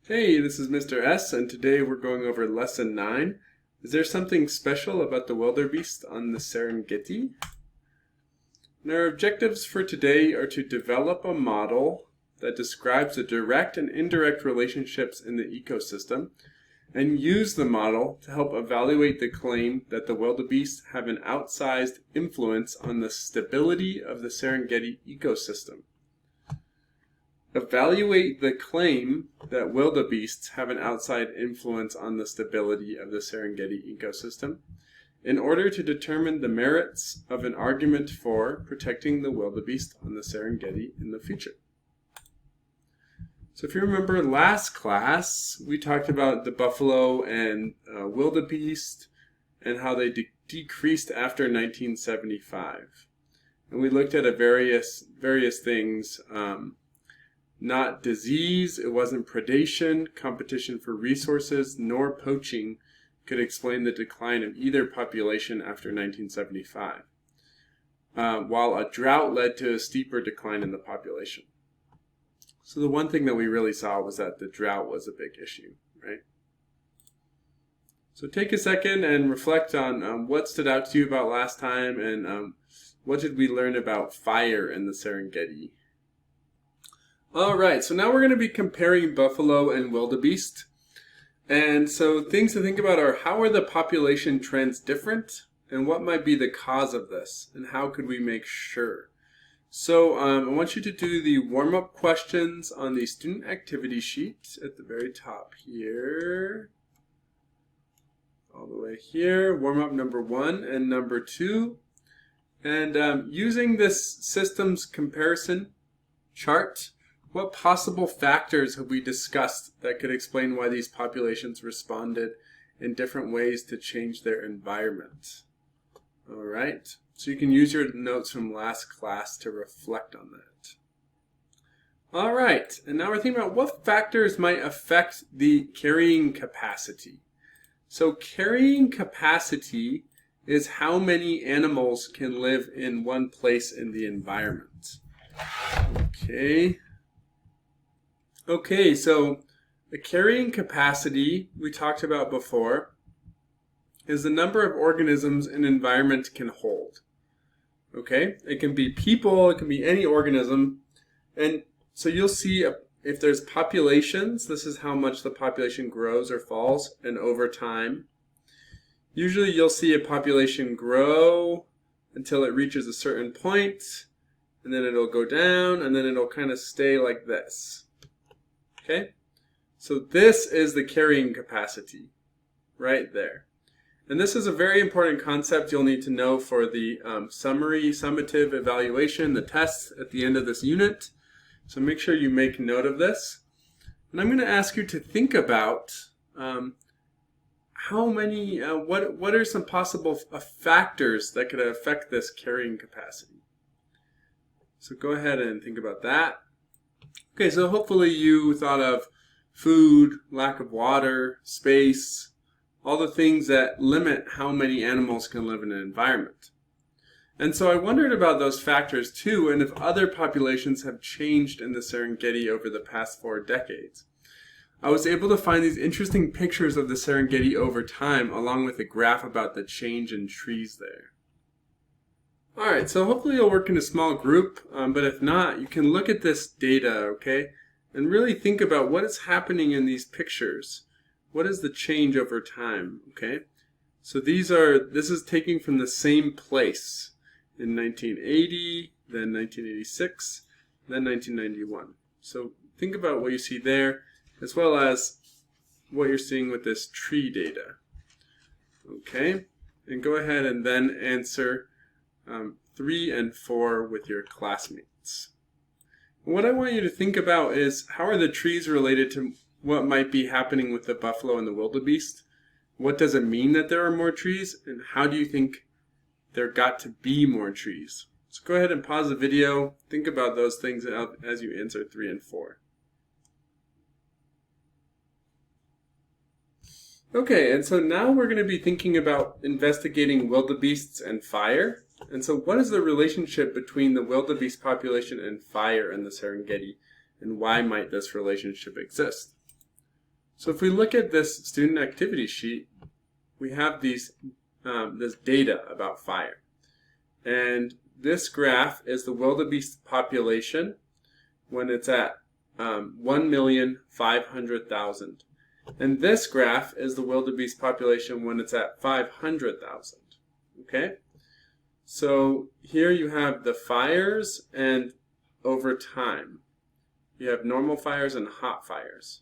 Hey, this is Mr. S, and today we're going over Lesson 9. Is there something special about the wildebeest on the Serengeti? And our objectives for today are to develop a model that describes the direct and indirect relationships in the ecosystem, and use the model to help evaluate the claim that the wildebeest have an outsized influence on the stability of the Serengeti ecosystem. Evaluate the claim that wildebeests have an outside influence on the stability of the Serengeti ecosystem in order to determine the merits of an argument for protecting the wildebeest on the Serengeti in the future. So if you remember last class, we talked about the buffalo and wildebeest and how they decreased after 1975. And we looked at various things. Not disease, it wasn't predation, competition for resources, nor poaching could explain the decline of either population after 1975, while a drought led to a steeper decline in the population. So the one thing that we really saw was that the drought was a big issue, right? So take a second and reflect on what stood out to you about last time, and what did we learn about fire in the Serengeti? Alright, so now we're going to be comparing buffalo and wildebeest. And so things to think about are, how are the population trends different? And what might be the cause of this? And how could we make sure? So I want you to do the warm-up questions on the student activity sheet at the very top here. All the way here. Warm-up number 1 and number 2. And using this systems comparison chart, what possible factors have we discussed that could explain why these populations responded in different ways to change their environment? All right, so you can use your notes from last class to reflect on that. All right, and now we're thinking about what factors might affect the carrying capacity. So carrying capacity is how many animals can live in one place in the environment. Okay, so the carrying capacity we talked about before is the number of organisms an environment can hold. Okay, it can be people, it can be any organism. And so you'll see if there's populations, this is how much the population grows or falls, and over time. Usually you'll see a population grow until it reaches a certain point, and then it'll go down, and then it'll kind of stay like this. Okay, so this is the carrying capacity right there. And this is a very important concept you'll need to know for the summative evaluation, the tests at the end of this unit. So make sure you make note of this. And I'm going to ask you to think about how many, what are some possible factors that could affect this carrying capacity. So go ahead and think about that. Okay, so hopefully you thought of food, lack of water, space, all the things that limit how many animals can live in an environment. And so I wondered about those factors too, and if other populations have changed in the Serengeti over the past 4 decades. I was able to find these interesting pictures of the Serengeti over time, along with a graph about the change in trees there. Alright, so hopefully you'll work in a small group, but if not, you can look at this data, okay, and really think about what is happening in these pictures. What is the change over time, okay? So this is taken from the same place in 1980, then 1986, then 1991. So think about what you see there, as well as what you're seeing with this tree data. Okay, and go ahead and then answer 3 and 4 with your classmates. And what I want you to think about is, how are the trees related to what might be happening with the buffalo and the wildebeest? What does it mean that there are more trees? And how do you think there got to be more trees? So go ahead and pause the video. Think about those things as you answer 3 and 4. Okay, and so now we're going to be thinking about investigating wildebeests and fire. And so what is the relationship between the wildebeest population and fire in the Serengeti? And why might this relationship exist? So if we look at this student activity sheet, we have these this data about fire. And this graph is the wildebeest population when it's at 1,500,000. And this graph is the wildebeest population when it's at 500,000. Okay? So here you have the fires and over time. You have normal fires and hot fires.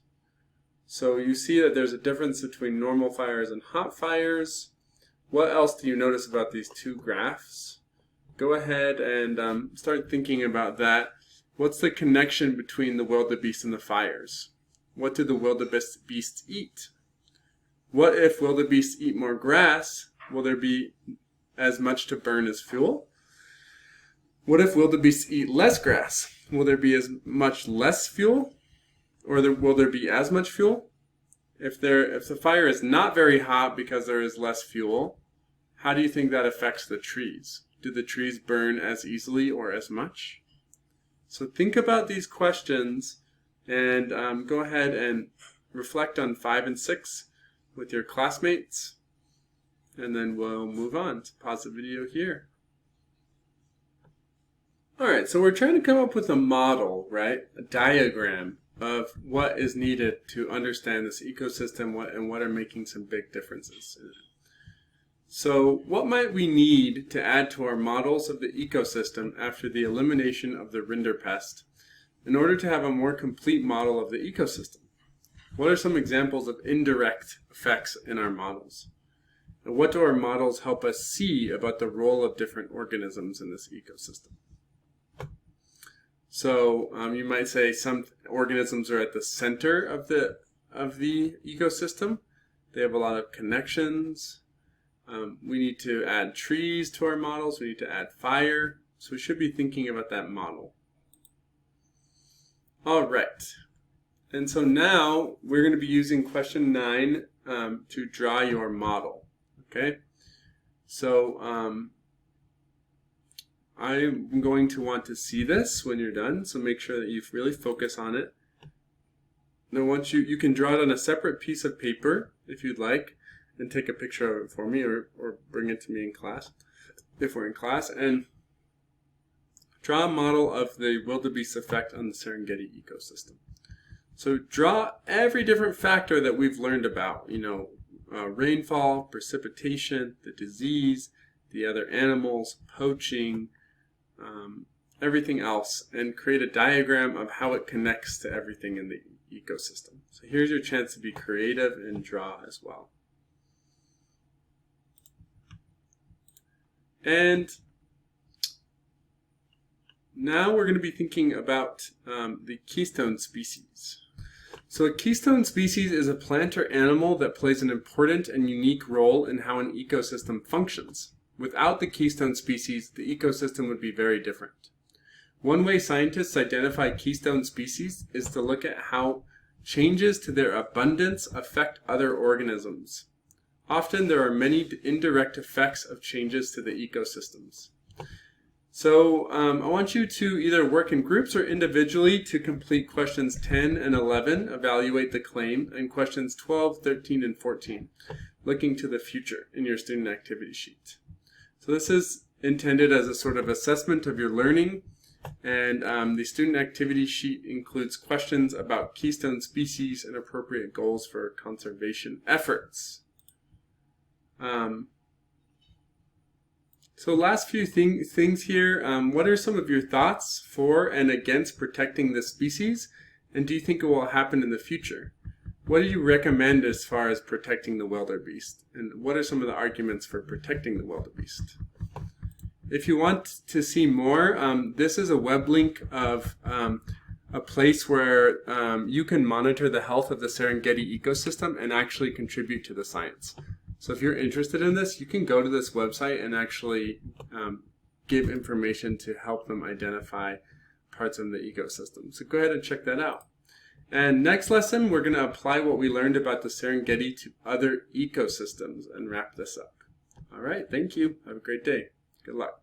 So you see that there's a difference between normal fires and hot fires. What else do you notice about these two graphs? Go ahead and start thinking about that. What's the connection between the wildebeest and the fires? What do the wildebeests eat? What if wildebeests eat more grass? Will there be as much to burn as fuel? What if wildebeests eat less grass? Will there be as much less fuel? Or will there be as much fuel? If the fire is not very hot because there is less fuel, how do you think that affects the trees? Do the trees burn as easily or as much? So think about these questions and go ahead and reflect on 5 and 6 with your classmates. And then we'll move on to pause the video here. Alright, so we're trying to come up with a model, right? A diagram of what is needed to understand this ecosystem and what are making some big differences in it. So what might we need to add to our models of the ecosystem after the elimination of the rinderpest in order to have a more complete model of the ecosystem? What are some examples of indirect effects in our models? And what do our models help us see about the role of different organisms in this ecosystem? So you might say some organisms are at the center of the ecosystem. They have a lot of connections. We need to add trees to our models. We need to add fire. So we should be thinking about that model. All right. And so now we're going to be using question 9 to draw your model. Okay. So I'm going to want to see this when you're done. So make sure that you really focus on it. Now once you can draw it on a separate piece of paper if you'd like, and take a picture of it for me or bring it to me in class if we're in class, and draw a model of the wildebeest effect on the Serengeti ecosystem. So draw every different factor that we've learned about, rainfall, precipitation, the disease, the other animals, poaching, everything else, and create a diagram of how it connects to everything in the ecosystem. So here's your chance to be creative and draw as well. And now we're going to be thinking about the keystone species. So a keystone species is a plant or animal that plays an important and unique role in how an ecosystem functions. Without the keystone species, the ecosystem would be very different. One way scientists identify keystone species is to look at how changes to their abundance affect other organisms. Often there are many indirect effects of changes to the ecosystems. So I want you to either work in groups or individually to complete questions 10 and 11, evaluate the claim, and questions 12, 13, and 14, looking to the future in your student activity sheet. So this is intended as a sort of assessment of your learning, and the student activity sheet includes questions about keystone species and appropriate goals for conservation efforts. So last few things here, what are some of your thoughts for and against protecting this species, and do you think it will happen in the future? What do you recommend as far as protecting the wildebeest, and what are some of the arguments for protecting the wildebeest? If you want to see more, this is a web link of a place where you can monitor the health of the Serengeti ecosystem and actually contribute to the science. So if you're interested in this, you can go to this website and actually give information to help them identify parts of the ecosystem. So go ahead and check that out. And next lesson, we're going to apply what we learned about the Serengeti to other ecosystems and wrap this up. All right, thank you. Have a great day. Good luck.